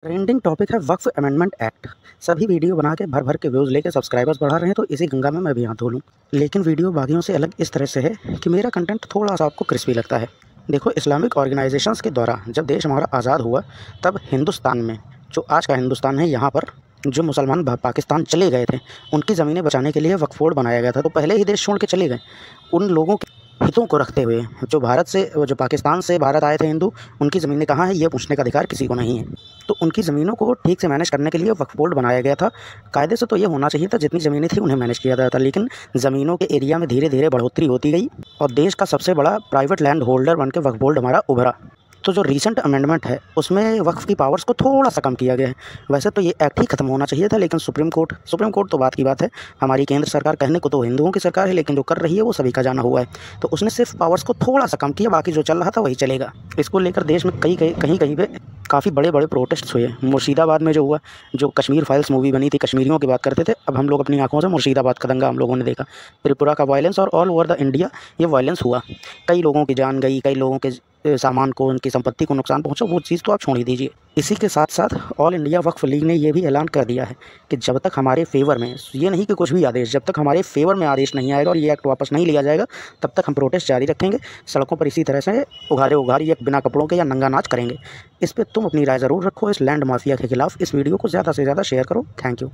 Trending topic है वक्फ amendment act. सभी video बना के भर भर के व्यूज़ लेके सब्सक्राइबर्स बढ़ा रहे हैं, तो इसी गंगा में मैं भी हाथ धो लूँ। लेकिन वीडियो बाकियों से अलग इस तरह से है कि मेरा कंटेंट थोड़ा सा आपको क्रिस्पी लगता है। देखो, इस्लामिक ऑर्गेनाइजेशंस के द्वारा जब देश हमारा आज़ाद हुआ, तब हिंदुस्तान में, जो आज का हिंदुस्तान है, यहाँ पर जो मुसलमान पाकिस्तान चले गए थे, उनकी ज़मीनें बचाने के लिए वक्फ बोर्ड बनाया गया था। तो पहले ही देश छोड़ के चले गए। उन लोगों के हितों को रखते हुए जो पाकिस्तान से भारत आए थे हिंदू, उनकी ज़मीनें कहाँ हैं, ये पूछने का अधिकार किसी को नहीं है। तो उनकी ज़मीनों को ठीक से मैनेज करने के लिए वक्फ बोर्ड बनाया गया था। कायदे से तो ये होना चाहिए था, जितनी ज़मीनें थी उन्हें मैनेज किया जाता था, लेकिन ज़मीनों के एरिया में धीरे धीरे बढ़ोतरी होती गई और देश का सबसे बड़ा प्राइवेट लैंड होल्डर बन के वक्फ बोर्ड हमारा उभरा। तो जो रीसेंट अमेंडमेंट है, उसमें वक्फ की पावर्स को थोड़ा सा कम किया गया है। वैसे तो ये एक्ट ही खत्म होना चाहिए था, लेकिन सुप्रीम कोर्ट तो बात की बात है। हमारी केंद्र सरकार कहने को तो हिंदुओं की सरकार है, लेकिन जो कर रही है वो सभी का जाना हुआ है। तो उसने सिर्फ पावर्स को थोड़ा सा कम किया, बाकी जो चल रहा था वही चलेगा। इसको लेकर देश में कहीं कहीं पे काफ़ी बड़े बड़े प्रोटेस्ट हुए। मुर्शिदाबाद में जो हुआ, जो कश्मीर फाइल्स मूवी बनी थी, कश्मीरियों की बात करते थे, अब हम लोग अपनी आंखों से मुर्शिदाबाद का दंगा हम लोगों ने देखा। त्रिपुरा का वायलेंस और ऑल ओवर द इंडिया ये वायलेंस हुआ। कई लोगों की जान गई, कई लोगों के सामान को, उनकी संपत्ति को नुकसान पहुंचा। वो चीज़ तो आप छोड़ ही दीजिए। इसी के साथ साथ ऑल इंडिया वक्फ लीग ने ये भी ऐलान कर दिया है कि जब तक हमारे फेवर में, ये नहीं कि कुछ भी आदेश, जब तक हमारे फेवर में आदेश नहीं आएगा और ये एक्ट वापस नहीं लिया जाएगा, तब तक हम प्रोटेस्ट जारी रखेंगे। सड़कों पर इसी तरह से उघारे या बिना कपड़ों के या नंगा नाच करेंगे। इस पर तुम अपनी राय ज़रूर रखो। इस लैंड माफिया के खिलाफ इस वीडियो को ज़्यादा से ज़्यादा शेयर करो। Thank you.